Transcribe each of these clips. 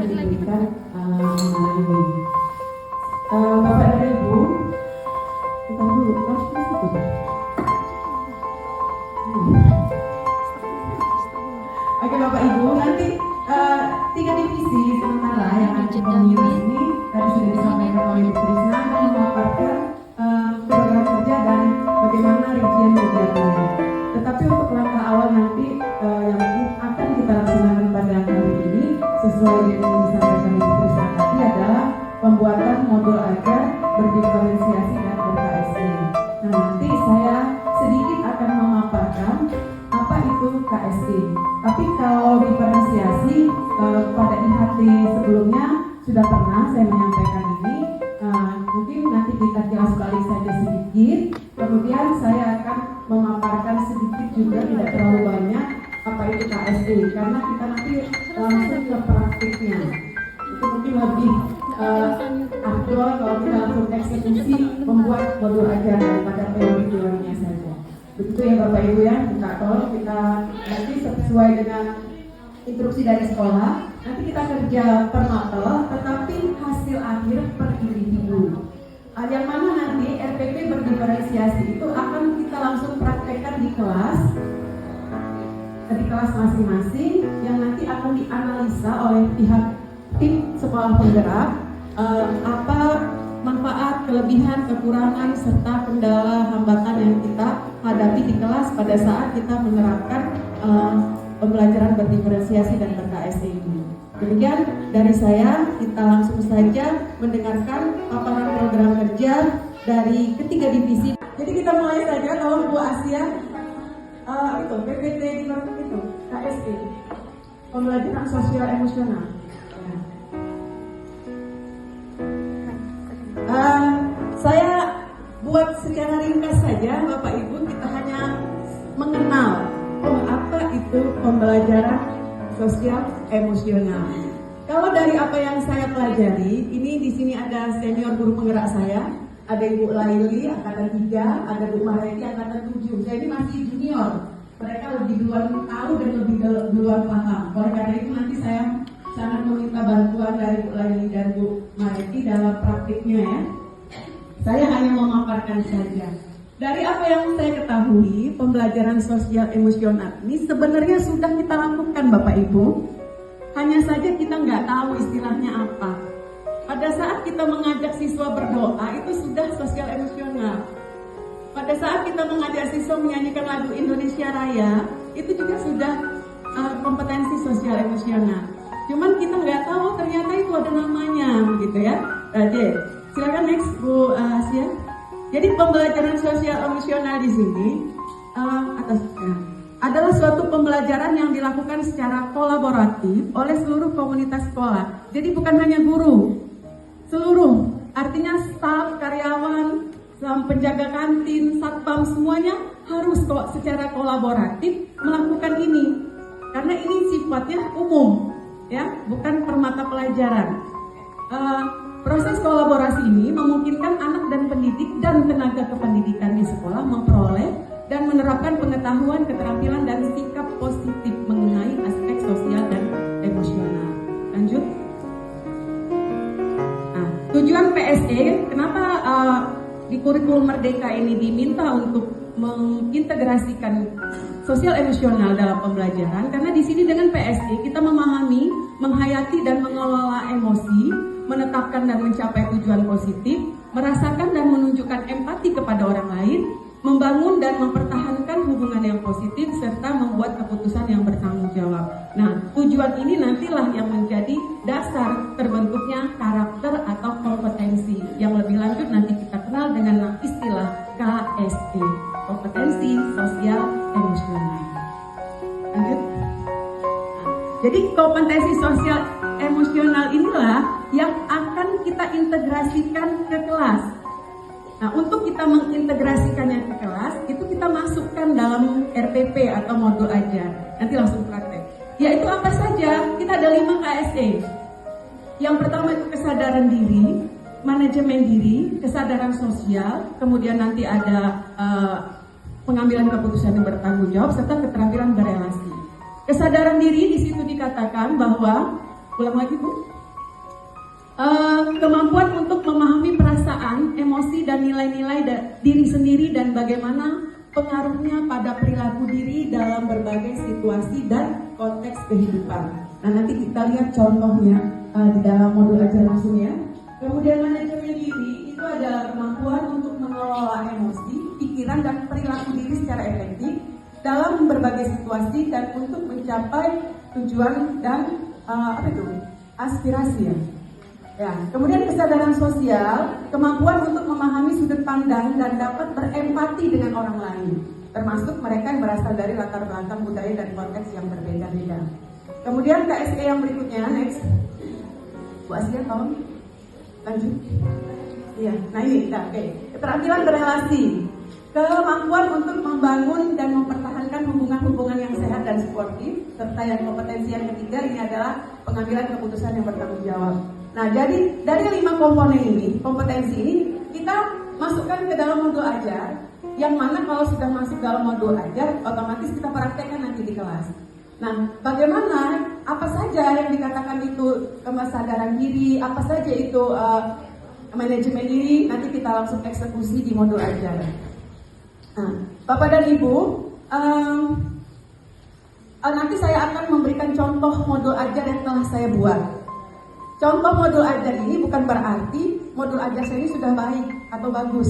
akan diberikan amanah ini. Bapak dan Ibu, kita dulu Oke Bapak Ibu, nanti 3 divisi sementara yang akan kita ini tadi sudah disampaikan oleh Ibu Krisna akan memaparkan program kerja dan bagaimana rincian kegiatannya. Tetapi untuk langkah awal nanti yang akan kita laksanakan pada hari ini sesuai dengan yang disampaikan Ibu Krisna tadi adalah pembuatan modul ajar berdiferensiasi dan ber-KSD. Nah nanti saya sedikit akan memaparkan apa itu KSD. Tapi kalau diferensiasi pada IHT sebelumnya sudah pernah saya menyampaikan ini. Mungkin nanti kita jelas balik saja sedikit. Kemudian saya akan memaparkan sedikit juga, tidak terlalu banyak, apa itu KSD. Karena kita nanti langsung ke praktiknya. Itu mungkin lebih aktual kalau kita langsung eksekusi membuat modul ajar daripada teori-teorinya saja. Begitu ya Bapak Ibu ya, tolong kita nanti sesuai dengan instruksi dari sekolah. Nanti kita kerja per mapel, tetapi hasil akhir per individu. Yang mana nanti RPP berdiferensiasi itu akan kita langsung praktekkan di kelas masing-masing, yang nanti akan dianalisa oleh pihak tim sekolah penggerak apa manfaat, kelebihan, kekurangan, serta kendala, hambatan yang kita hadapi di kelas pada saat kita menerapkan pembelajaran berdiferensiasi dan ber-KSD ini. Demikian dari saya, kita langsung saja mendengarkan paparan program kerja dari ketiga divisi. Jadi kita mulai saja, kalau Bu Asia, itu PPT itu KSD, pembelajaran sosial emosional. Saya buat secara ringkas saja Bapak Ibu, kita hanya mengenal apa itu pembelajaran sosial emosional. Kalau dari apa yang saya pelajari, ini di sini ada senior guru penggerak saya, ada Ibu Laili angkatan 3, ada Bu Mareti angkatan 7. Saya ini masih junior. Mereka lebih duluan tahu dan lebih duluan paham. Oleh karena itu nanti saya sangat meminta bantuan dari Bu Laili dan Bu Mareti dalam praktiknya ya. Saya hanya memaparkan saja. Dari apa yang saya ketahui, pembelajaran sosial emosional ini sebenarnya sudah kita lakukan Bapak Ibu. Hanya saja kita nggak tahu istilahnya apa. Pada saat kita mengajak siswa berdoa, itu sudah sosial emosional. Pada saat kita mengajak siswa menyanyikan lagu Indonesia Raya, itu juga sudah kompetensi sosial emosional. Cuman kita nggak tahu ternyata itu ada namanya, begitu ya. Silakan next Bu Asia. Jadi pembelajaran sosial emosional di sini adalah suatu pembelajaran yang dilakukan secara kolaboratif oleh seluruh komunitas sekolah. Jadi bukan hanya guru, seluruh, artinya staf, karyawan, penjaga kantin, satpam, semuanya harus kok secara kolaboratif melakukan ini. Karena ini sifatnya umum, ya, bukan per mata pelajaran. Proses kolaborasi ini memungkinkan anak dan pendidik dan tenaga kependidikan di sekolah memperoleh dan menerapkan pengetahuan, keterampilan, dan sikap positif mengenai aspek sosial dan emosional. Lanjut. Nah, tujuan PSE, kenapa di kurikulum Merdeka ini diminta untuk mengintegrasikan sosial emosional dalam pembelajaran? Karena di sini dengan PSE kita memahami, menghayati, dan mengelola emosi, menetapkan dan mencapai tujuan positif, merasakan dan menunjukkan empati kepada orang lain, membangun dan mempertahankan hubungan yang positif, serta membuat keputusan yang bertanggung jawab. Nah, tujuan ini nantilah yang menjadi dasar terbentuknya karakter atau kompetensi. Yang lebih lanjut nanti kita kenal dengan istilah KSE, kompetensi sosial emosional. Lanjut. Jadi kompetensi sosial emosional inilah yang akan kita integrasikan ke kelas. Nah, untuk kita mengintegrasikannya ke kelas, itu kita masukkan dalam RPP atau modul ajar. Nanti langsung praktek. Yaitu apa saja? Kita ada 5 KSE. Yang pertama itu kesadaran diri, manajemen diri, kesadaran sosial, kemudian nanti ada pengambilan keputusan yang bertanggung jawab, serta keterampilan berelasi. Kesadaran diri di situ dikatakan bahwa Ulang lagi Bu. Kemampuan untuk memahami perasaan, emosi, dan nilai-nilai diri sendiri dan bagaimana pengaruhnya pada perilaku diri dalam berbagai situasi dan konteks kehidupan. Nah, nanti kita lihat contohnya di dalam modul aja langsung ya. Kemudian manajemen diri itu adalah kemampuan untuk mengelola emosi, pikiran, dan perilaku diri secara efektif dalam berbagai situasi dan untuk mencapai tujuan dan aspirasi ya. Ya, kemudian kesadaran sosial, kemampuan untuk memahami sudut pandang dan dapat berempati dengan orang lain, termasuk mereka yang berasal dari latar belakang budaya dan konteks yang berbeda-beda. Kemudian KSE yang berikutnya, next. Bu Asia, tolong lanjut. Iya, nah ini, oke. Keterampilan berelasi, kemampuan untuk membangun dan mempertahankan hubungan-hubungan yang sehat dan suportif, serta yang kompetensi yang ketiga ini adalah pengambilan keputusan yang bertanggung jawab. Nah, jadi dari 5 komponen ini, kompetensi ini kita masukkan ke dalam modul ajar, yang mana kalau sudah masuk dalam modul ajar, otomatis kita praktekkan nanti di kelas. Nah, bagaimana, apa saja yang dikatakan itu kesadaran diri, apa saja itu manajemen diri, nanti kita langsung eksekusi di modul ajar. Nah, Bapak dan Ibu, nanti saya akan memberikan contoh modul ajar yang telah saya buat. Contoh modul ajar ini bukan berarti modul ajar saya ini sudah baik atau bagus.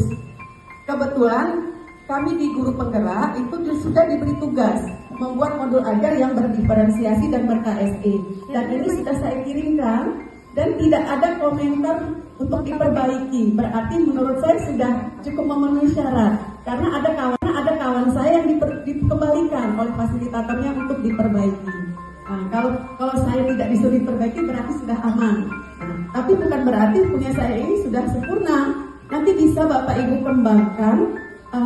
Kebetulan kami di Guru Penggerak itu sudah diberi tugas membuat modul ajar yang berdiferensiasi dan ber-KSE. Dan ini sudah saya kirimkan dan tidak ada komentar untuk diperbaiki. Berarti menurut saya sudah cukup memenuhi syarat. Karena ada kawan saya yang dikembalikan oleh fasilitatornya untuk diperbaiki. Nah, kalau saya tidak disuruh diperbaiki berarti sudah aman. Nah, tapi bukan berarti punya saya ini sudah sempurna. Nanti bisa Bapak Ibu kembangkan,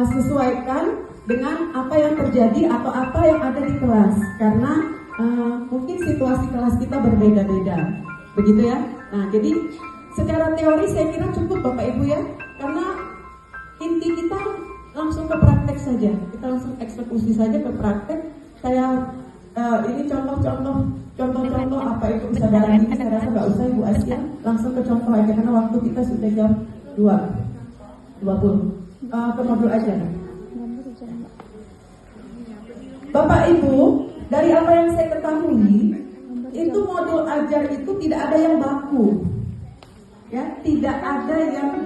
sesuaikan dengan apa yang terjadi atau apa yang ada di kelas. Karena mungkin situasi kelas kita berbeda-beda, begitu ya. Nah, jadi secara teori saya kira cukup Bapak Ibu ya. Karena inti kita langsung ke praktek saja. Kita langsung eksekusi saja ke praktek. Saya ini contoh-contoh apa itu kesadaran diri, saya rasa nggak usah Ibu Asia, langsung ke contoh aja karena waktu kita sudah jam 2:20. Ke modul aja. Bapak Ibu, dari apa yang saya ketahui, itu modul ajar itu tidak ada yang baku, ya, tidak ada yang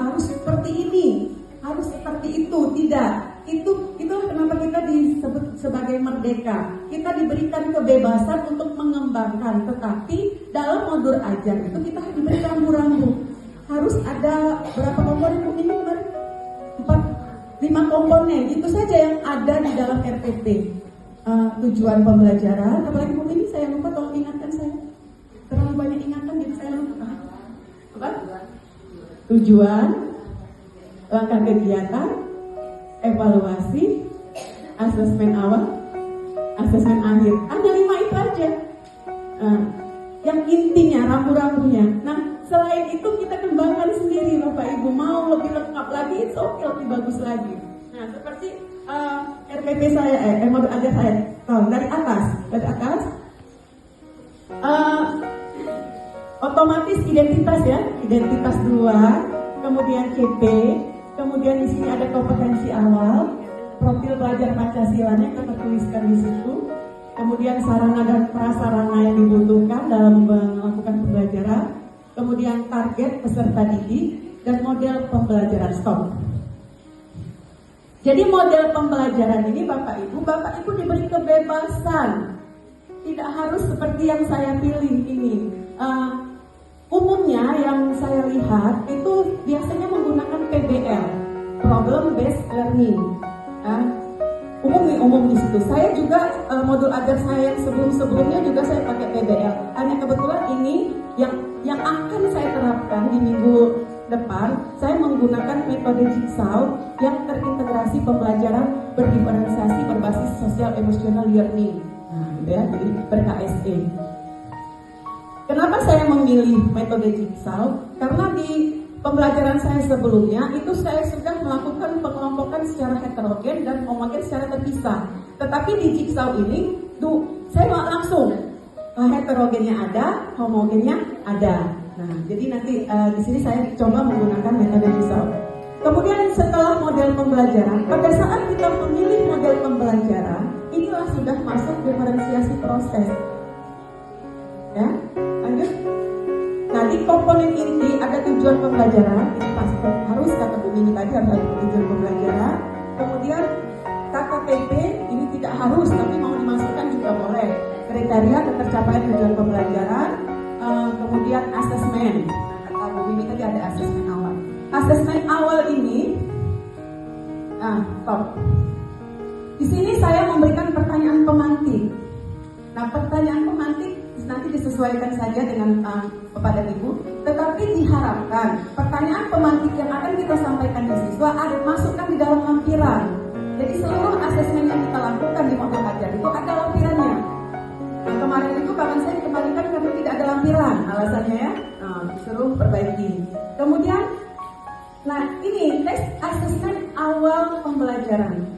harus seperti ini, harus seperti itu, tidak. Itu kenapa kita disebut sebagai merdeka. Kita diberikan kebebasan untuk mengembangkan, tetapi dalam modul ajar itu kita diberi rambu-rambu. Harus ada berapa komponen ini kemarin? 5 komponen. Itu saja yang ada di dalam RPP. Tujuan pembelajaran, apalagi mungkin ini saya lupa, tolong ingatkan saya. Terlalu banyak ingatan jadi saya lupa. Apa? Tujuan, langkah kegiatan, evaluasi, asesmen awal, asesmen akhir. Hanya 5 itu aja. Yang intinya, rambu-rambunya. Nah, selain itu kita kembangkan sendiri Bapak Ibu. Mau lebih lengkap lagi, it's okay, lebih bagus lagi. Nah, seperti RPP saya, modul ajar saya. Dari atas. Otomatis identitas ya, identitas 2, kemudian CP. Kemudian di sini ada kompetensi awal, profil pelajar Pancasilanya kita tuliskan di situ. Kemudian sarana dan prasarana yang dibutuhkan dalam melakukan pembelajaran. Kemudian target peserta didik dan model pembelajaran STOP. Jadi model pembelajaran ini Bapak Ibu diberi kebebasan. Tidak harus seperti yang saya pilih ini. Umumnya yang saya lihat itu biasanya menggunakan PBL, Problem Based Learning. Umum di situ. Saya juga modul ajar saya yang sebelumnya juga saya pakai PBL. Hanya kebetulan ini yang akan saya terapkan di minggu depan, saya menggunakan metode Jigsaw yang terintegrasi pembelajaran berdiferensiasi berbasis sosial emotional learning. Nah, gitu ya, jadi ber-KSE. Kenapa saya memilih metode Jigsaw? Karena di pembelajaran saya sebelumnya itu saya sudah melakukan pengelompokan secara heterogen dan homogen secara terpisah. Tetapi di Jigsaw ini, saya langsung heterogennya ada, homogennya ada. Nah, jadi nanti di sini saya coba menggunakan metode Jigsaw. Kemudian setelah model pembelajaran, pada saat kita memilih model pembelajaran, inilah sudah masuk diferensiasi proses. Ya, lanjut. Nah, di komponen inti ada tujuan pembelajaran, ini pasti harus kata Bu Mini tadi harus ada tujuan pembelajaran. Kemudian KKTP ini tidak harus, tapi mau dimasukkan juga boleh. Kriteria ketercapaian tujuan pembelajaran, kemudian asesmen. Nah, kata Bu Mini tadi ada asesmen awal. Asesmen awal ini, stop. Di sini saya memberikan pertanyaan pemantik. Nah, pertanyaan pemantik nanti disesuaikan saja dengan kepada Ibu, tetapi diharapkan pertanyaan pemantik yang akan kita sampaikan di siswa ada masukkan di dalam lampiran. Jadi seluruh asesmen yang kita lakukan di modul ajar itu ada lampirannya. Nah, kemarin itu kawan saya dikembalikan karena tidak ada lampiran, alasannya ya, disuruh perbaiki. Kemudian, nah ini tes asesmen awal pembelajaran.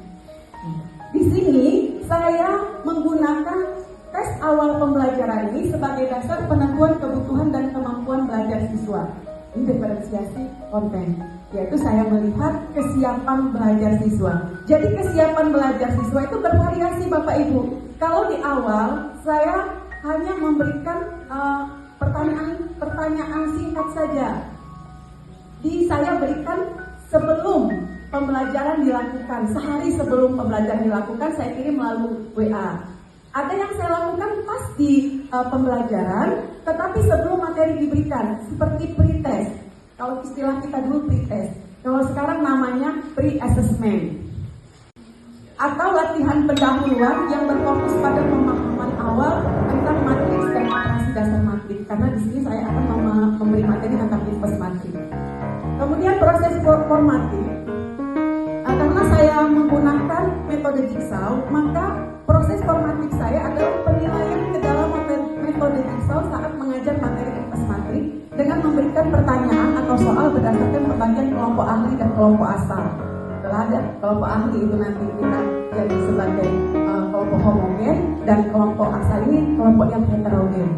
Di sini saya menggunakan tes awal pembelajaran ini sebagai dasar penentuan kebutuhan dan kemampuan belajar siswa. Ini diferensiasi konten, yaitu saya melihat kesiapan belajar siswa. Jadi kesiapan belajar siswa itu bervariasi Bapak Ibu. Kalau di awal saya hanya memberikan pertanyaan singkat saja. Saya berikan sebelum pembelajaran dilakukan, sehari sebelum pembelajaran dilakukan saya kirim melalui WA. Ada yang saya lakukan pas di pembelajaran, tetapi sebelum materi diberikan, seperti pre-test. Kalau istilah kita dulu pre-test, kalau sekarang namanya pre-assessment. Atau latihan pendahuluan yang berfokus pada pemahaman awal tentang matriks dan operasi dasar matriks. Karena di sini saya akan memberi materi tentang inverse matriks. Kemudian proses formatif. Karena saya menggunakan metode Jigsaw, maka proses formatif saya adalah penilaian ke dalam metode Jigsaw saat mengajar materi inverse matriks dengan memberikan pertanyaan atau soal berdasarkan pembagian kelompok ahli dan kelompok asal. Setelah ada kelompok ahli itu nanti kita jadi sebagai kelompok homogen dan kelompok asal ini kelompok yang heterogen.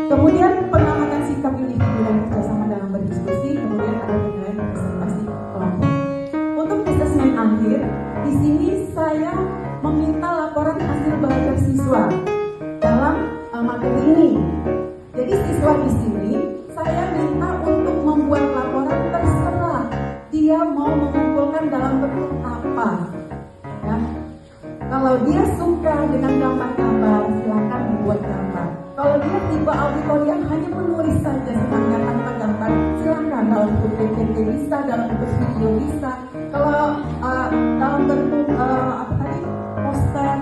Kemudian pengamatan sikap individu dan kerjasama dalam berdiskusi, kemudian ada penilaian presentasi kelompok. Untuk asesmen akhir, di sini saya meminta laporan hasil belajar siswa dalam materi ini. Jadi siswa di sini saya minta untuk membuat laporan terserah dia mau mengumpulkan dalam bentuk apa. Ya. Kalau dia suka dengan gambar-gambar, silakan dibuat gambar. Kalau dia tipe auditorium hanya menulis saja sebenarnya tanpa gambar, silakan dalam bentuk PPT bisa, dalam bentuk video bisa. Kalau dalam bentuk poster,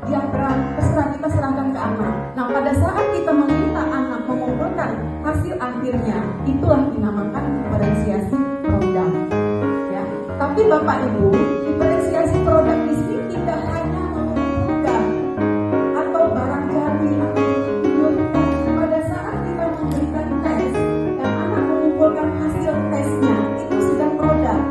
diagram, terserah kita serahkan ke anak. Nah, pada saat kita meminta anak mengumpulkan hasil akhirnya, itulah dinamakan diferensiasi produk. Ya. Tapi Bapak Ibu, diferensiasi produk di sini tidak hanya mengumpulkan atau barang jadi atau video. Pada saat kita memberikan tes dan anak mengumpulkan hasil tesnya, itu sudah produk.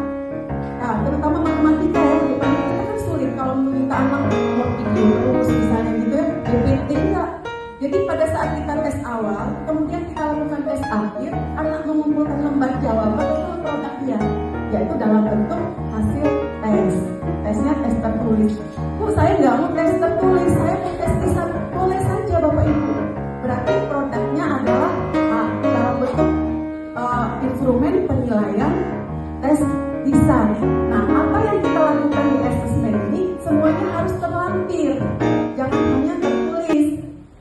Nah, terutama matematika ya, matematika kan sulit kalau meminta anak membuat video terus misalnya gitu ya, PPT enggak. Jadi pada saat kita tes awal, kemudian kita lakukan tes akhir, anak mengumpulkan lembar jawaban itu produknya, yaitu dalam bentuk hasil tes. Tesnya tes tertulis. Saya nggak mau tes tertulis, saya mau tes lisan. Boleh saja Bapak Ibu. Berarti produknya adalah dalam bentuk instrumen penilaian tes lisan. Nah, apa yang kita lakukan di asesmen ini semuanya harus terlampir, jangan hanya tertulis.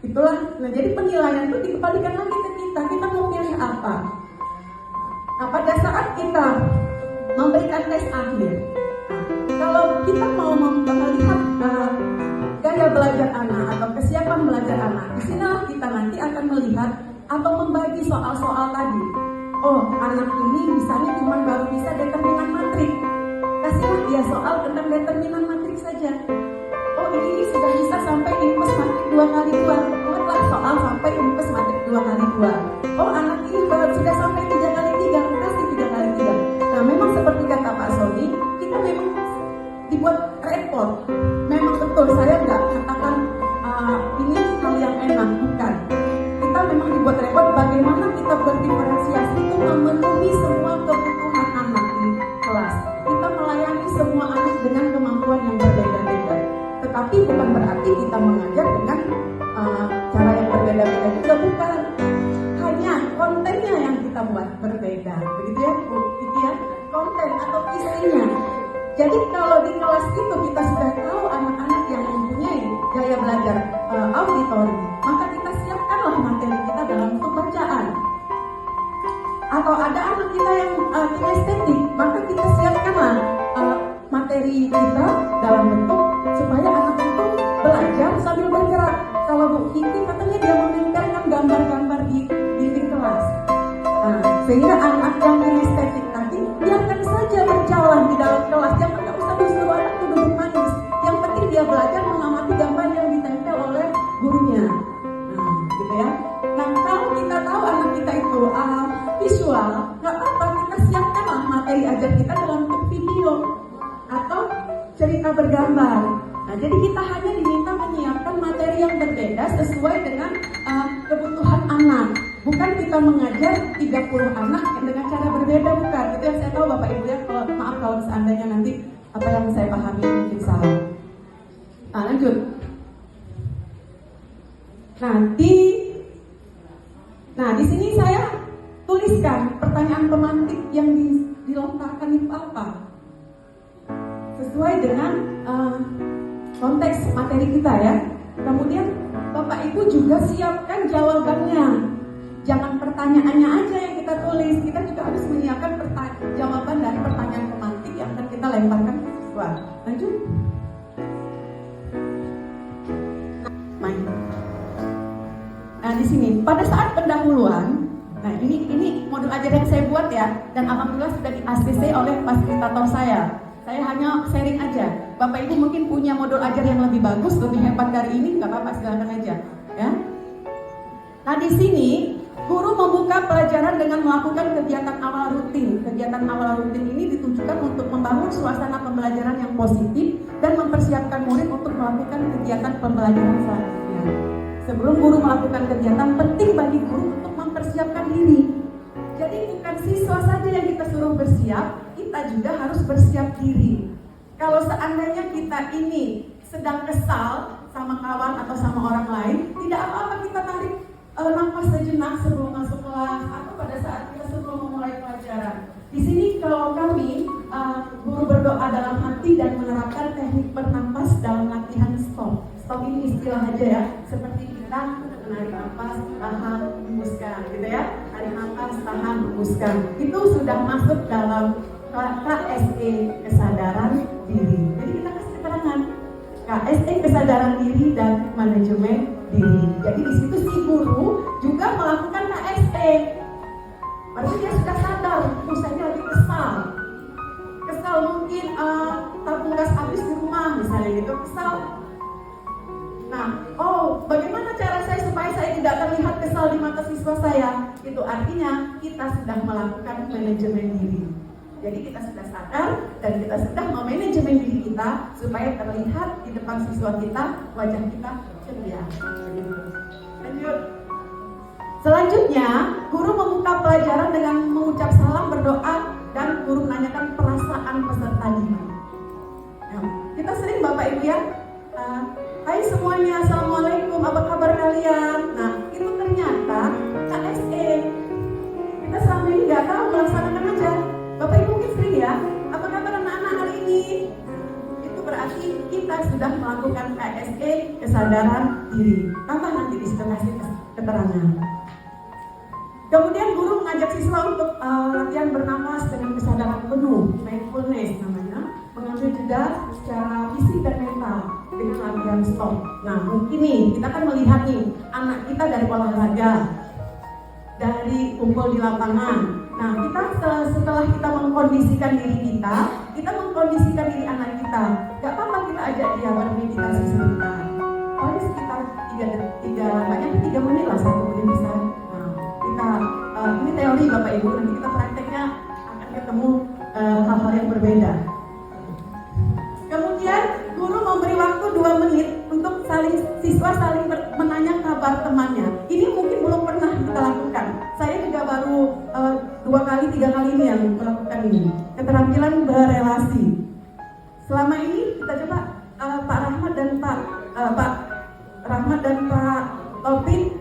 Itulah. Nah, jadi penilaian itu dikembalikan lagi ke kita. Kita mau pilih apa? Nah, pada saat kita memberikan tes akhir, kalau kita mau melihat gaya belajar anak atau kesiapan belajar anak, disinilah kita nanti akan melihat atau membagi soal-soal tadi. Oh, anak ini misalnya cuma baru bisa determinan matrik. Kasihlah dia soal tentang determinan matrik saja. Oh, ini sudah bisa sampai inverse matrik 2x2. Buatlah soal sampai inverse matrik 2x2. Oh, anak ini baru sudah sampai 3x3. Kasih 3x3. Nah, memang seperti kata Pak Sony, kita memang dibuat repot. Memang betul, saya nggak katakan ini hal yang enak, bukan. berdiferensiasi itu memenuhi semua kebutuhan anak di kelas. Kita melayani semua anak dengan kemampuan yang berbeda-beda. Tetapi bukan berarti kita mengajar dengan cara yang berbeda-beda juga, bukan. Hanya kontennya yang kita buat berbeda. Begitu ya, Bu Kiki ya? Konten atau isinya. Jadi kalau di kelas itu kita sudah tahu anak-anak yang mempunyai gaya belajar auditori, maka kita siapkanlah materi kita dalam bentuk bacaan. Atau ada anak kita yang kinestetik, maka kita siapkanlah materi kita dalam bentuk supaya anak itu belajar sambil bergerak. Kalau Bu Kiki katanya dia menempelkan gambar-gambar di dinding kelas. Sehingga anak yang kinestetik tadi biarkan saja berjalan di dalam kelas, jangan nggak usah disuruh anak itu duduk manis. Yang penting dia belajar mengamati gambar yang ditempel oleh gurunya. Gitu ya. Nah, kalau kita tahu anak kita itu visual, nggak apa-apa, kita siapkanlah materi ajar kita dalam bentuk video atau cerita bergambar. Nah, jadi kita hanya diminta menyiapkan materi yang berbeda sesuai dengan kebutuhan anak. Bukan kita mengajar 30 anak dengan cara berbeda, bukan. Itu yang saya tahu Bapak Ibu ya. Maaf kalau seandainya nanti apa yang saya pahami mungkin salah. Nah, lanjut. Nah, di sini saya tuliskan pertanyaan pemantik yang dilontarkan itu apa. Sesuai dengan konteks materi kita ya. Kemudian Bapak Ibu juga siapkan jawabannya. Jangan pertanyaannya aja yang kita tulis, kita juga harus menyiapkan jawaban dari pertanyaan pemantik yang akan kita lemparkan ke siswa. Lanjut. Nah, di sini pada saat pendahuluan, nah ini modul ajar yang saya buat ya, dan alhamdulillah sudah di-ACC oleh fasilitator saya. Saya hanya sharing aja. Bapak Ibu mungkin punya modul ajar yang lebih bagus, lebih hebat dari ini, nggak apa-apa, silakan aja. Ya. Nah, di sini guru membuka pelajaran dengan melakukan kegiatan awal rutin. Kegiatan awal rutin ini ditujukan untuk membangun suasana pembelajaran yang positif dan mempersiapkan murid untuk melakukan kegiatan pembelajaran selanjutnya. Sebelum guru melakukan kegiatan, penting bagi guru untuk mempersiapkan diri. Jadi bukan siswa saja yang kita suruh bersiap, kita juga harus bersiap diri. Kalau seandainya kita ini sedang kesal sama kawan atau sama orang lain, tidak apa-apa kita tarik nafas sejenak sebelum masuk kelas atau pada saat kita sebelum memulai pelajaran. Di sini kalau kami guru berdoa dalam hati dan menerapkan teknik bernafas dalam latihan stop. Stop ini istilah aja ya, seperti kita menarik nafas, tahan, hembuskan, gitu ya. Tarik nafas, tahan, hembuskan. Itu sudah masuk dalam KSE, kesadaran diri. Jadi kita kasih keterangan KSE, kesadaran diri dan manajemen diri. Jadi di situ si guru juga melakukan KSE. Berarti dia sudah sadar, saya lagi kesal. Kesal mungkin tabung gas habis di rumah misalnya gitu, kesal. Nah, bagaimana cara saya supaya saya tidak terlihat kesal di mata siswa saya? Itu artinya kita sudah melakukan manajemen diri. Jadi kita sudah sadar dan kita sudah memanajemen diri kita supaya terlihat di depan siswa kita, wajah kita ceria. Lanjut. Selanjutnya, guru membuka pelajaran dengan mengucap salam, berdoa, dan guru menanyakan perasaan peserta didik. Nah, kita sering Bapak Ibu ya, hai semuanya, assalamualaikum, apa kabar kalian? Nah, itu ternyata KSE. Kita selama ini nggak tahu, melaksanakan aja. Bapak Ibu mungkin sering ya, apa kabar anak-anak hari ini? Itu berarti kita sudah melakukan KSE, kesadaran diri. Tambah nanti di situ kasih keterangan. Kemudian guru mengajak siswa untuk latihan bernafas dengan kesadaran penuh, mindfulness namanya, mengambil jeda secara fisik dan mental dengan latihan stop. Nah, mungkin nih kita kan melihat nih anak kita dari olahraga, dari kumpul di lapangan. Nah, kita setelah kita mengkondisikan diri kita mengkondisikan diri anak kita. Gak apa-apa kita ajak dia bermeditasi sebentar. Paling sekitar 3 menit lah, 1 menit bisa. Ini teori Bapak Ibu, nanti kita prakteknya akan ketemu hal-hal yang berbeda. Kemudian guru memberi waktu 2 menit untuk siswa saling menanya kabar temannya. Ini mungkin belum pernah kita lakukan. Saya juga baru 2 kali 3 kali ini yang melakukan ini. Keterampilan berelasi. Selama ini kita coba Pak Rahmat dan Pak Taufik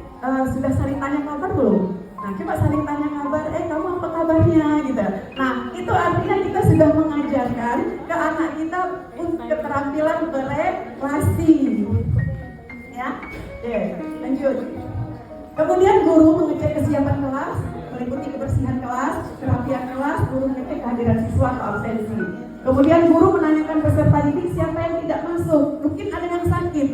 sudah saling tanya kabar belum? Nah, coba saling tanya kabar, kamu apa kabarnya gitu. Nah, itu artinya kita sudah mengajarkan ke anak kita untuk keterampilan berelasi. Ya, lanjut. Kemudian guru mengecek kesiapan kelas, meliputi kebersihan kelas, kerapian kelas, guru mengecek kehadiran siswa atau absensi. Kemudian guru menanyakan peserta didik siapa yang tidak masuk, mungkin ada yang sakit.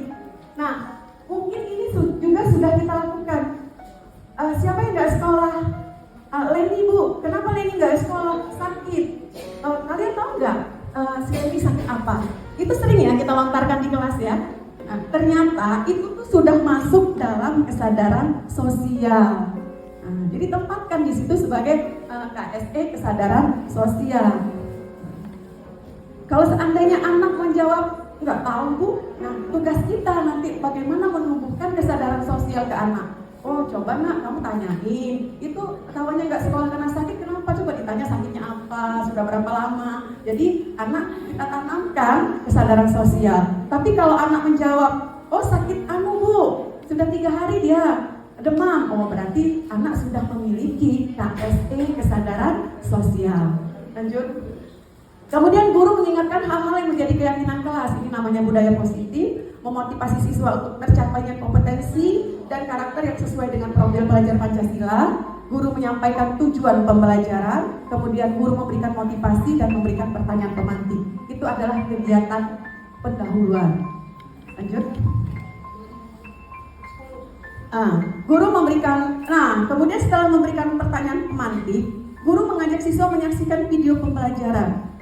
Nah, mungkin ini juga sudah kita lakukan. Siapa yang nggak sekolah? Leni Bu, kenapa Leni nggak sekolah? Sakit. Kalian tahu nggak si Leni sakit apa? Itu sering ya kita lontarkan di kelas ya. Nah, ternyata itu tuh sudah masuk dalam kesadaran sosial. Nah, jadi tempatkan di situ sebagai KSE kesadaran sosial. Kalau seandainya anak menjawab nggak tahu Bu, nah tugas kita nanti bagaimana menumbuhkan kesadaran sosial ke anak. Oh coba nak kamu tanyain, itu kawannya nggak sekolah karena sakit, kenapa? Coba ditanya sakitnya apa, sudah berapa lama. Jadi anak kita tanamkan kesadaran sosial. Tapi kalau anak menjawab, oh sakit Bu, sudah 3 hari dia demam, oh berarti anak sudah memiliki KSE kesadaran sosial. Lanjut. Kemudian guru mengingatkan hal-hal yang menjadi keyakinan kelas. Ini namanya budaya positif, memotivasi siswa untuk tercapainya kompetensi dan karakter yang sesuai dengan profil pelajar Pancasila. Guru menyampaikan tujuan pembelajaran, kemudian guru memberikan motivasi dan memberikan pertanyaan pemantik. Itu adalah kegiatan pendahuluan. Lanjut. Guru memberikan, kemudian setelah memberikan pertanyaan pemantik, guru mengajak siswa menyaksikan video pembelajaran.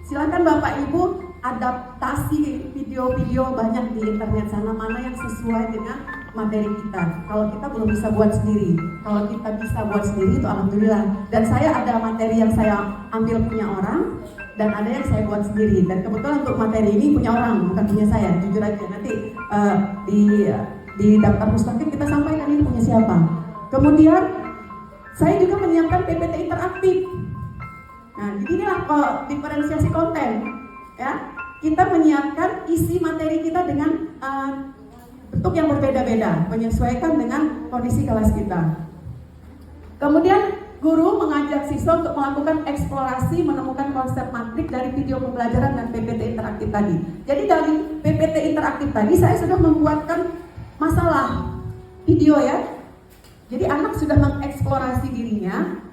Silakan Bapak Ibu adaptasi video-video banyak di internet sana, mana yang sesuai dengan materi kita. Kalau kita belum bisa buat sendiri, kalau kita bisa buat sendiri itu alhamdulillah. Dan saya ada materi yang saya ambil punya orang dan ada yang saya buat sendiri. Dan kebetulan untuk materi ini punya orang, bukan punya saya. Jujur aja nanti di daftar pustaka kita sampaikan ini punya siapa. Kemudian saya juga menyiapkan PPT interaktif. Nah, jadi inilah diferensiasi konten, ya. Kita menyiapkan isi materi kita dengan bentuk yang berbeda-beda, menyesuaikan dengan kondisi kelas kita. Kemudian guru mengajak siswa untuk melakukan eksplorasi, menemukan konsep matrik dari video pembelajaran dan PPT interaktif tadi. Jadi dari PPT interaktif tadi saya sudah membuatkan masalah video ya. Jadi anak sudah mengeksplorasi dirinya.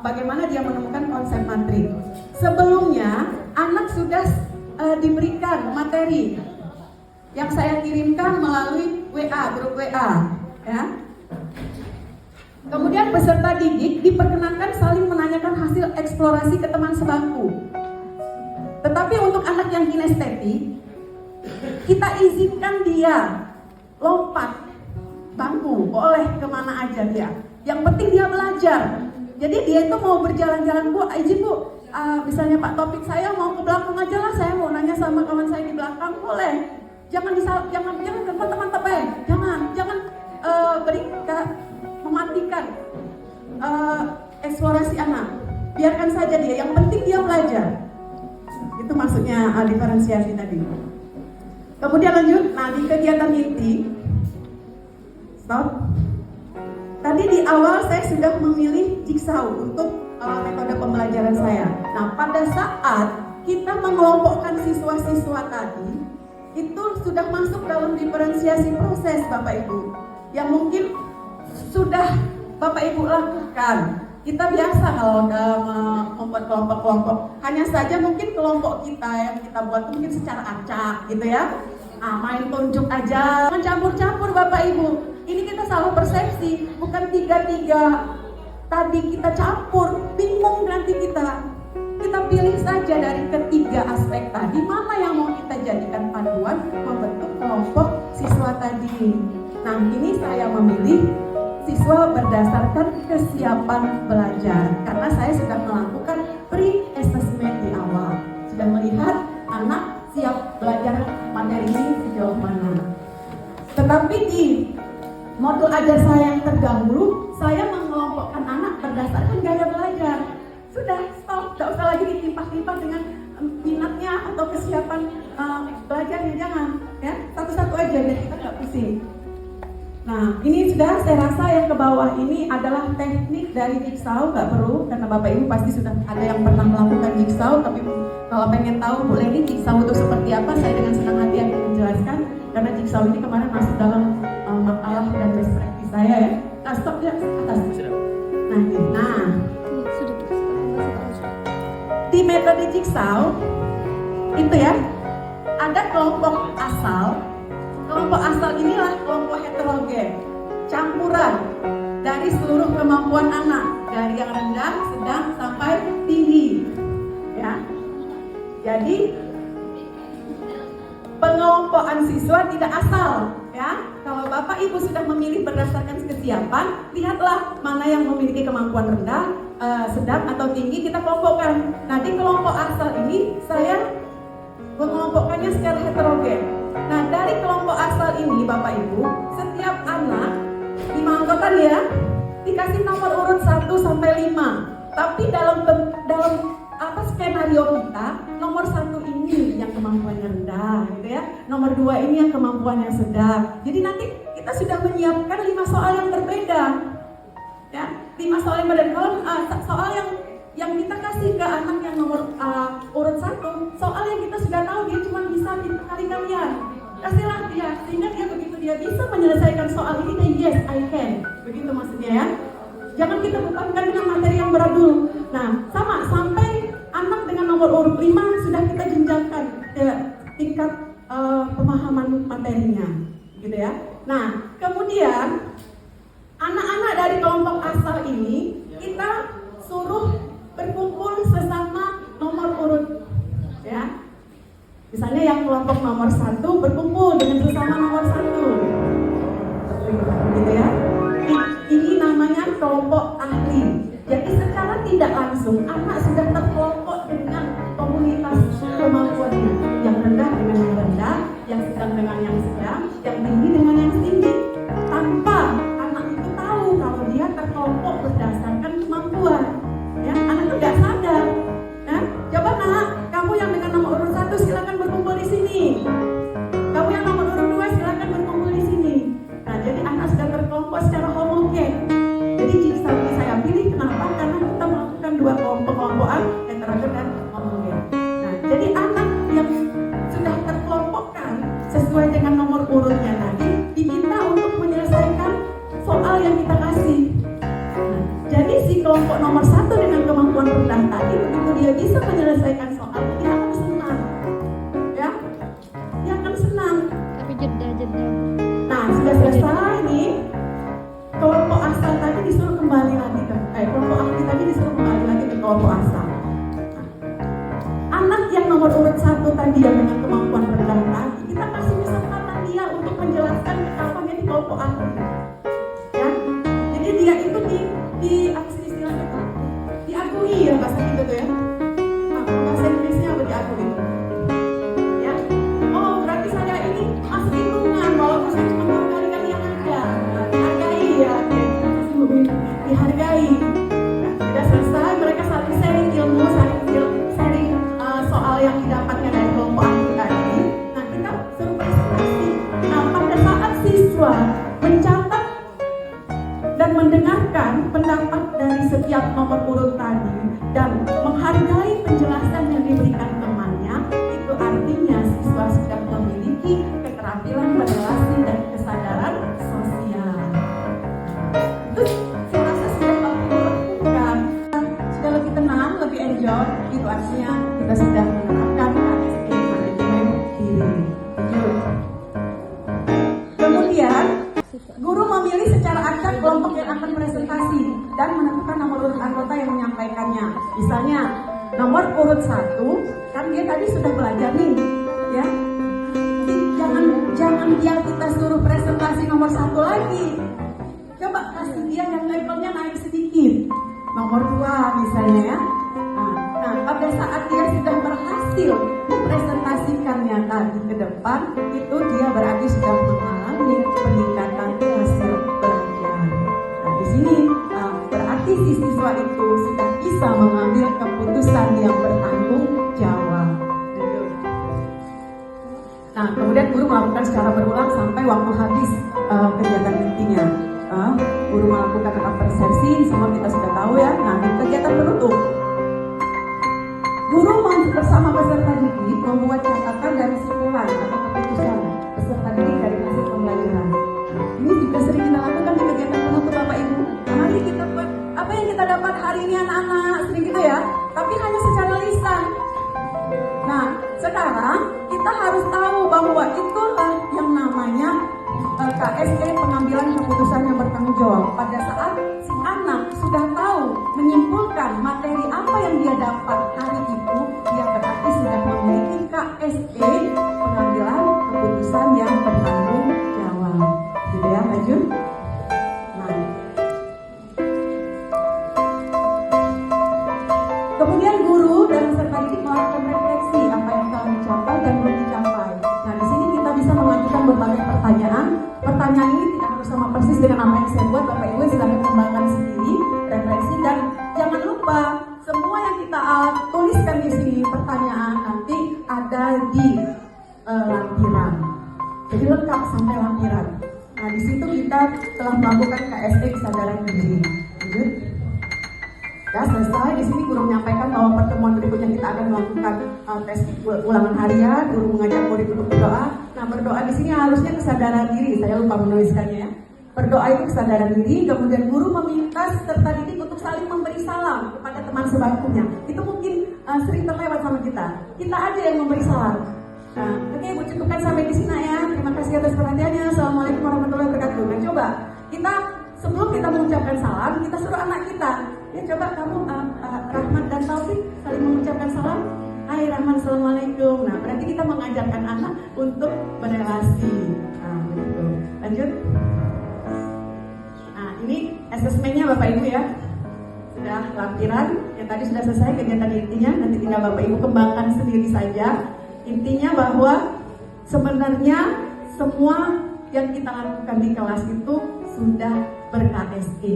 Bagaimana dia menemukan konsep matrik. Sebelumnya anak sudah diberikan materi yang saya kirimkan melalui WA, grup WA ya. Kemudian peserta didik diperkenankan saling menanyakan hasil eksplorasi ke teman sebangku. Tetapi untuk anak yang kinestetik, kita izinkan dia lompat bangku, boleh kemana aja dia. Yang penting dia belajar. Jadi dia itu mau berjalan-jalan, Bu, izin Bu, misalnya Pak Topik saya mau ke belakang aja lah, saya mau nanya sama kawan saya di belakang, boleh. Jangan teman-teman, jangan mematikan eksplorasi anak. Biarkan saja dia, yang penting dia belajar. Itu maksudnya diferensiasi tadi. Kemudian lanjut, di kegiatan inti, stop. Tadi di awal saya sudah memilih jigsaw untuk metode pembelajaran saya. Nah, pada saat kita mengelompokkan siswa-siswa tadi, itu sudah masuk dalam diferensiasi proses Bapak Ibu. Yang mungkin sudah Bapak Ibu lakukan. Kita biasa kalau membuat kelompok-kelompok. Hanya saja mungkin kelompok kita yang kita buat mungkin secara acak gitu ya. Main tunjuk aja, mencampur-campur Bapak Ibu. Ini kita salah persepsi, bukan 3-3 tadi kita campur, bingung nanti kita. Kita pilih saja dari ketiga aspek tadi, mana yang mau kita jadikan panduan membentuk kelompok siswa tadi. Nah, ini saya memilih siswa berdasarkan kesiapan belajar, karena saya sudah melakukan pre-assessment di awal, sudah melihat anak siap belajar materi ini sejauh mana. Tetapi di modul ajar saya yang terdahulu, saya mengelompokkan anak berdasarkan gaya belajar. Sudah, stop, tidak usah lagi ditimpah-timpah dengan minatnya atau kesiapan belajarnya, jangan. Ya, satu-satu aja biar kita nggak pusing. Nah, ini sudah saya rasa yang ke bawah ini adalah teknik dari jigsaw, nggak perlu karena Bapak Ibu pasti sudah ada yang pernah melakukan jigsaw. Tapi kalau pengen tahu Bu Leni jigsaw itu seperti apa, saya dengan senang hati akan menjelaskan karena jigsaw ini kemarin masuk dalam makalah dan best practice saya ya. Nah, stop ya atas. Nah, ini. Nah, di metode jigsaw itu ya ada kelompok asal. Kelompok asal inilah kelompok heterogen, campuran dari seluruh kemampuan anak, dari yang rendah, sedang, sampai tinggi. Ya. Jadi pengelompokan siswa tidak asal, ya. Kalau Bapak Ibu sudah memilih berdasarkan kesiapan, lihatlah mana yang memiliki kemampuan rendah, sedang atau tinggi, kita kelompokkan. Nah, di kelompok asal ini saya mengelompokkannya secara heterogen. Nah, dari kelompok asal ini Bapak Ibu, setiap anak 5 anggota ya, dikasih nomor urut 1 sampai 5. Tapi dalam skenario kita, nomor 1 ini yang kemampuannya rendah gitu ya. Nomor 2 ini yang kemampuannya sedang. Jadi nanti kita sudah menyiapkan 5 soal yang berbeda. Ya, 5 soal yang berbeda. Kalau soal yang kita kasih ke anak yang nomor urut 1, soal yang kita sudah tahu dia cuma bisa kali-kalian, kasihlah dia sehingga dia begitu dia bisa menyelesaikan soal ini, dan yes I can, begitu maksudnya ya. Jangan kita bebankan dengan materi yang berat dulu. Nah, sama sampai anak dengan nomor urut 5 sudah kita jenjangkan tingkat pemahaman materinya, gitu ya. Nah, kemudian anak-anak dari kelompok asal ini kita suruh berkumpul sesama nomor urut, ya. Misalnya yang kelompok nomor 1 berkumpul dengan sesama nomor 1, gitu ya. Ini namanya kelompok ahli. Jadi secara tidak langsung anak sudah terkelompok dengan komunitas kemampuannya. Yang rendah dengan yang rendah, yang sedang dengan yang sedang, yang tinggi dengan yang tinggi. Tanpa anak itu tahu kalau dia terkelompok berdasarkan kemampuan. Ya, anak itu tidak sadar. Ya, coba nak, kamu yang dengan nomor urut 1 silakan berkumpul di sini. Kamu yang nomor urut 2 silakan berkumpul di sini. Nah, jadi anak sudah terkelompok secara homogen. Jadi jigsaw ini saya pilih kenapa? Karena kita melakukan 2 kelompokan heterogen dan homogen. Nah, jadi anak yang sudah terkelompokkan sesuai dengan nomor urutnya tadi diminta untuk menyelesaikan soal yang kita kasih. Jadi si kelompok nomor 1 dengan kemampuan rendah tadi, begitu dia bisa menyelesaikan soal, dia akan senang, ya, dia akan senang. Tapi jeda. Nah, sudah selesai nih. Kelompok asal tadi disuruh kembali lagi ke, kelompok ahli tadi disuruh kembali lagi ke kelompok asal. Nah, anak yang nomor urut 1 tadi yang dengan kemampuan rendah tadi, kita kasih kesempatan dia untuk menjelaskan kekapannya di kelompok ahli. Ya, jadi dia itu apa sih istilahnya tuh? Diakui ya bahasa kita tuh ya. Nah, bahasa Inggrisnya apa diakui? Ya. Oh, berarti saya ini masuk hitungan walaupun saya cuma kali-kali yang ada. Nah, dihargai ya, dihargai. Nah, sudah selesai, mereka saling sharing ilmu, sharing soal yang didapatkan dari kelompok ahli tadi. Nah, kita suruh presentasi. Nah, pada saat siswa mencatat dan mendengarkan pendapat dari setiap nomor urut tadi dan menghargai penjelasan yang diberikan temannya, itu artinya siswa sudah memiliki keterampilan berrelasi dan kesadaran sosial. Terus saya rasa sudah lakukan, sudah lebih tenang, lebih enjoy. Itu artinya kita sudah menerapkan KSP manajemen diri. Kemudian guru memilih secara acak kelompok yang akan presentasi dan menentukan nomor urut anggota yang menyampaikannya. Misalnya nomor urut 1, kan dia tadi sudah belajar nih, ya. Jangan dia kita suruh presentasi nomor 1 lagi. Coba kasih dia yang levelnya naik sedikit. Nomor 2 misalnya ya. Nah, pada saat dia sudah berhasil mempresentasikannya tadi ke depan, itu dia berarti sudah mengalami peningkatan hasil belajar. Nah, di sini Kemudian guru melakukan secara berulang sampai waktu habis kegiatan intinya. Guru melakukan tahap persepsi, semua kita sudah tahu ya. Nah, di kegiatan penutup, guru bersama peserta didik membuat catatan dan kesimpulan atau keputusan peserta didik dari hasil pembelajaran. Ini juga sering kita lakukan di kegiatan penutup Bapak Ibu. Mari kita buat apa yang kita dapat hari ini anak-anak, sering gitu ya. Tapi hanya secara lisan. Nah, sekarang kita harus tahu bahwa itulah yang namanya KSE, pengambilan keputusan yang bertanggung jawab. Pada saat si anak sudah tahu menyimpulkan materi apa yang dia dapat hari itu, dia berarti sudah memiliki KSE, pengambilan keputusan yang bertanggung jawab. Gitu ya, lanjut. Nah, kemudian guru dan peserta didik melakukan refleksi apa yang telah dicapai dan belum dicapai. Nah, di sini kita bisa mengajukan berbagai pertanyaan. Pertanyaan ini tidak harus sama persis dengan apa yang saya buat, Bapak Ibu silahkan kembangkan sendiri, refleksi, dan jangan lupa semua yang kita tuliskan di sini pertanyaan nanti ada di lampiran. Jadi lengkap sampai lampiran. Nah, di situ kita telah melakukan KSE, kesadaran diri. Lanjut. Ya, selesai. Di sini guru menyampaikan bahwa pertemuan berikutnya kita akan melakukan tes ulangan harian. Guru mengajak murid untuk berdoa. Nah, berdoa di sini harusnya kesadaran diri. Saya lupa menuliskannya ya. Berdoa itu kesadaran diri. Kemudian guru meminta peserta didik untuk saling memberi salam kepada teman sebangkunya. Itu mungkin sering terlewat sama kita. Kita aja yang memberi salam. Nah, oke, Ibu cukupkan sampai di sini ya. Terima kasih atas perhatiannya. Assalamualaikum warahmatullahi wabarakatuh. Nah, coba kita sebelum kita mengucapkan salam, kita suruh anak kita. Ya, coba kamu Rahmat dan Taufik saling mengucapkan salam. Hai Rahman, assalamualaikum. Nah, berarti kita mengajarkan anak untuk berelasi. Nah, begitu. Lanjut. Nah, ini asesmennya Bapak Ibu ya. Sudah lampiran. Yang tadi sudah selesai kegiatan intinya. Nanti tinggal Bapak Ibu kembangkan sendiri saja. Intinya bahwa sebenarnya semua yang kita lakukan di kelas itu sudah ber-KSE.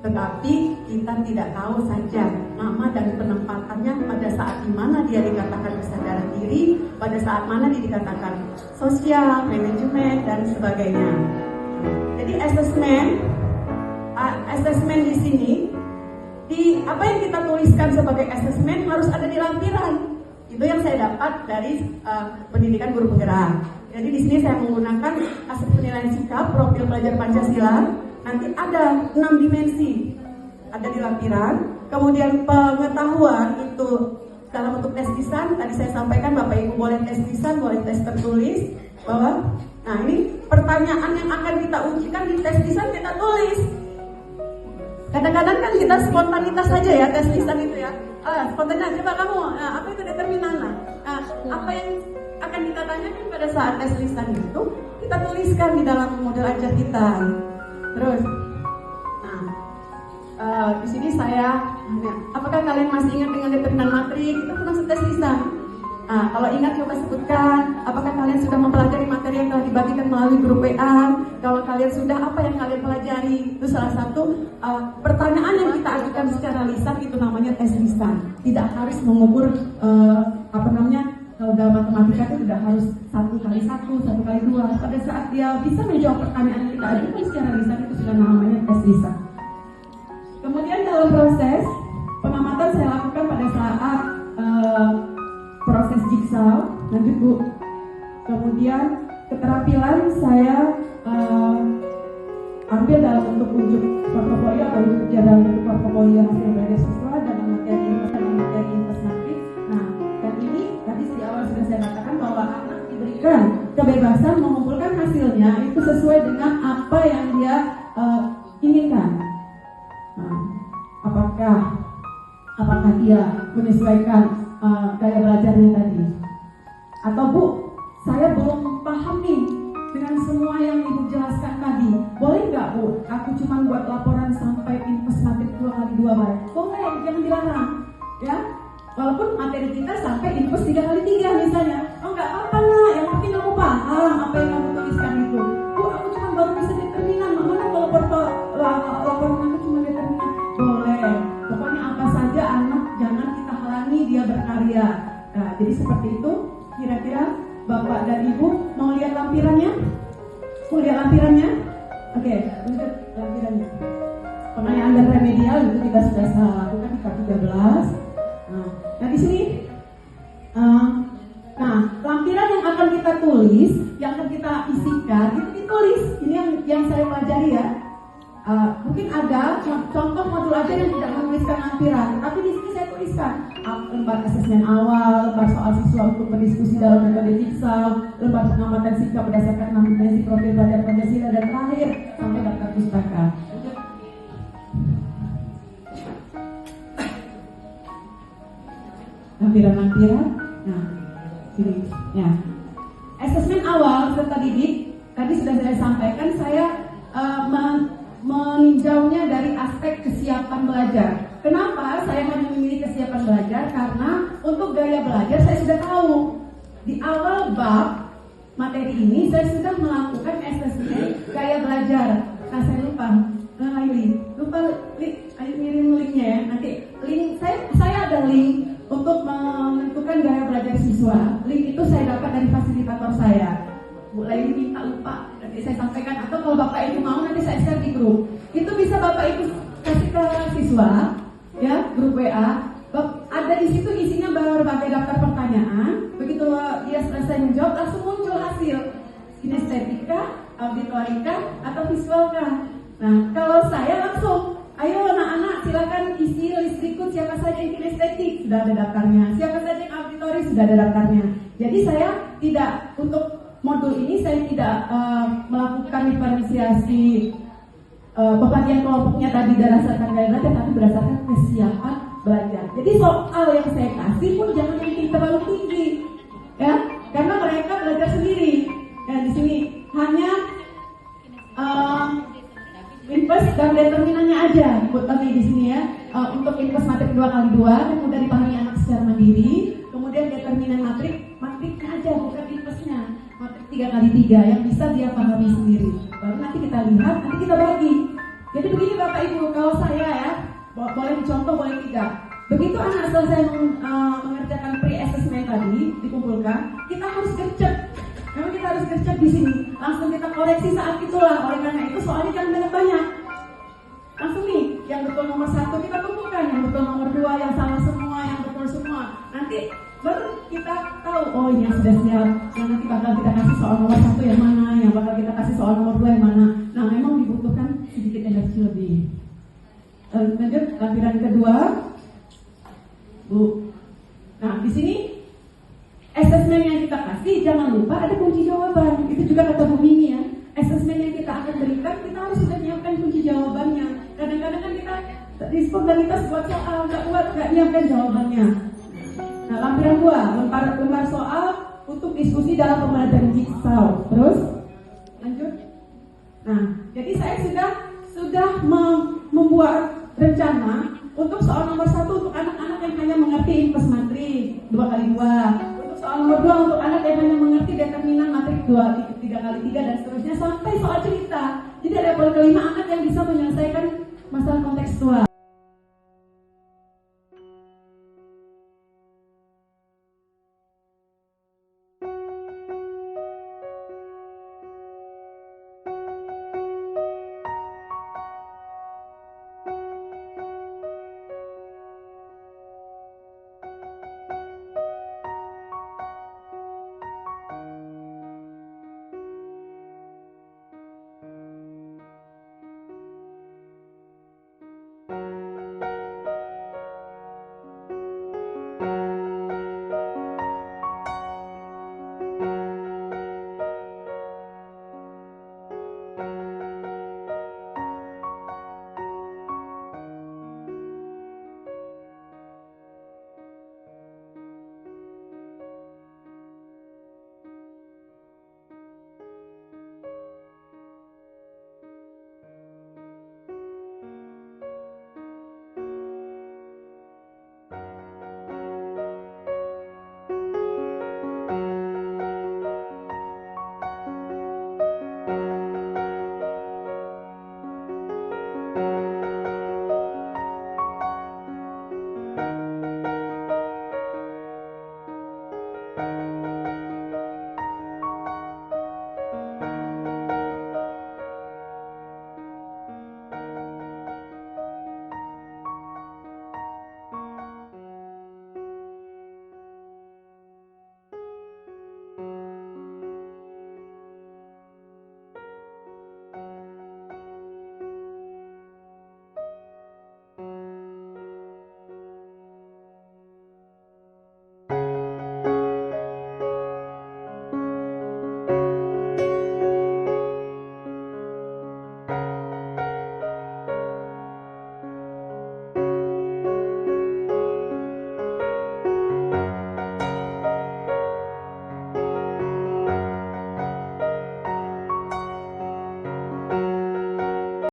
Tetapi kita tidak tahu saja nama dan penempatannya pada saat dimana dia dikatakan kesadaran diri, pada saat mana dia dikatakan sosial, manajemen, dan sebagainya. Jadi asesmen di sini, di apa yang kita tuliskan sebagai asesmen harus ada di lampiran. Itu yang saya dapat dari pendidikan guru penggerak. Jadi di sini saya menggunakan aspek penilaian sikap, profil pelajar Pancasila. Nanti ada 6 dimensi, ada di lampiran. Kemudian pengetahuan itu dalam bentuk tes lisan. Tadi saya sampaikan Bapak Ibu boleh tes lisan, boleh tes tertulis. Bahwa, nah ini pertanyaan yang akan kita ujikan di tes lisan kita tulis. Kadang-kadang kan kita spontanitas saja ya tes lisan itu ya. Spontanitas, coba kamu apa itu determinan lah. Apa yang akan kita tanyakan pada saat tes lisan itu kita tuliskan di dalam model ajar kita. Terus, di sini saya, apakah kalian masih ingat dengan determinan matrik? Itu termasuk tes lisan. Kalau ingat coba sebutkan, apakah kalian sudah mempelajari materi yang telah dibagikan melalui grup WA? Kalau kalian sudah, apa yang kalian pelajari? Itu salah satu pertanyaan yang kita ajukan secara lisan, itu namanya tes lisan. Tidak harus mengukur kalau dalam matematika itu tidak harus 1 kali 1, 1 kali 2. Pada saat dia bisa menjawab pertanyaan yang kita ajukan secara lisan, itu sudah namanya tes lisan. Kemudian dalam proses pengamatan saya lakukan pada saat proses jigsaw, lanjut Bu. Kemudian keterampilan saya ambil dalam bentuk unjuk portofolio atau unjuk dalam bentuk portofolio hasil belajar siswa dalam materi investasi. Nah, dan ini tadi di awal sudah saya katakan bahwa anak diberikan kebebasan mengumpulkan hasilnya itu sesuai dengan apa yang dia inginkan. Nah, apakah dia menyesuaikan gaya belajarnya tadi? Atau Bu, saya belum paham nih dengan semua yang Ibu jelaskan tadi. Boleh nggak Bu, aku cuma buat laporan sampai invest materi 2 kali 2 baik? Boleh, jangan dilarang. Ya, walaupun materi kita sampai invest 3 kali 3 misalnya. Oh nggak apa-apa lah, yang penting kamu paham apa yang kamu tuliskan itu. Bu, aku cuma baru bisa determinan. Mana kalau laporan aku cuma determinan? Boleh. Pokoknya apa saja anak jangan kita halangi dia berkarya. Nah, jadi seperti itu. Kira-kira Bapak dan Ibu mau lihat lihat lampirannya? Oke, lanjut lampirannya. Penganiayaan dan remedial itu kita sudah lakukan di part 13. Nah di sini, nah lampiran yang akan kita tulis, yang akan kita isikan itu ditulis. Ini yang saya pelajari ya. Mungkin ada contoh modul aja yang tidak menuliskan lampiran, tapi di sini saya tuliskan lembar asesmen awal, lembar soal siswa untuk berdiskusi dalam metode jigsaw, lembar pengamatan sikap berdasarkan 6 dimensi profil belajar Pancasila, dan terakhir sampai daftar pustaka. Lampiran-lampiran. Nah, ini ya. Asesmen awal serta didik tadi sudah saya sampaikan. Saya meninjaunya dari aspek kesiapan belajar. Kenapa saya hanya memilih kesiapan belajar? Karena untuk gaya belajar saya sudah tahu. Di awal bab materi ini saya sudah melakukan asesmen gaya belajar. Nah saya lupa, ayo ngirim linknya ya. Nanti link saya ada link untuk menentukan gaya belajar siswa. Link itu saya dapat dari fasilitator saya. Bu Laili minta lupa, nanti saya sampaikan, atau kalau Bapak Ibu mau nanti saya share di grup. Itu bisa Bapak Ibu kasih ke siswa, ya, grup WA. Ada di situ isinya berbagai daftar pertanyaan. Begitu dia selesai menjawab, langsung muncul hasil kinestetika, auditorika, atau visualka. Nah, kalau saya langsung, ayo anak-anak silakan isi list berikut siapa saja yang kinestetik, sudah ada daftarnya. Siapa saja yang auditori, sudah ada daftarnya. Jadi saya tidak, untuk modul ini saya tidak melakukan diferensiasi pembagian kelompoknya tadi berdasarkan gaya belajar, tapi berdasarkan kesiapan belajar. Jadi soal yang saya kasih pun jangan yang terlalu tinggi, ya, karena mereka belajar sendiri. Ya, di sini hanya input dan determinannya aja buat kami di sini ya. Untuk input matrik 2x2 yang mudah dipahami anak secara mandiri. Kemudian determinan matriknya aja, bukan inputnya. Matrik 3x3 yang bisa dia pahami sendiri. Baru nanti kita lihat, nanti kita bagi. Jadi begini Bapak Ibu, kalau saya ya, boleh dicontoh, boleh tidak. Begitu anak selesai mengerjakan pre-assessment tadi, dikumpulkan, kita harus gercep. Memang kita harus gercep di sini. Langsung kita koreksi saat itulah. Oleh karena itu soalnya jangan banyak-banyak. Langsung nih, yang betul nomor 1 kita kumpulkan, yang betul nomor 2, yang salah semua, yang betul semua. Nanti baru kita tahu, oh ini yang sudah siap, yang nanti bakal kita kasih soal nomor 1 yang mana, yang bakal kita kasih soal nomor 2 yang mana. Nah memang dibutuhkan sedikit energi lebih. Lanjut, lampiran kedua, Bu. Nah di sini asesmen yang kita kasih, jangan lupa ada kunci jawaban. Itu juga kata Bu Mimi ya. Asesmen yang kita akan berikan, kita harus sudah menyiapkan kunci jawabannya. Kadang-kadang kan kita spontanitas buat soal, nggak nyiapkan jawabannya. Nah, lampiran 2, lembar soal untuk diskusi dalam pembelajaran jigsaw. Terus, lanjut. Nah, jadi saya sudah membuat rencana untuk soal nomor 1 untuk anak-anak yang hanya mengerti input matrik 2x2. Untuk soal nomor 2 untuk anak yang hanya mengerti determinan matrik 3x3 dan seterusnya sampai soal cerita. Jadi level kelima anak yang bisa menyelesaikan masalah kontekstual.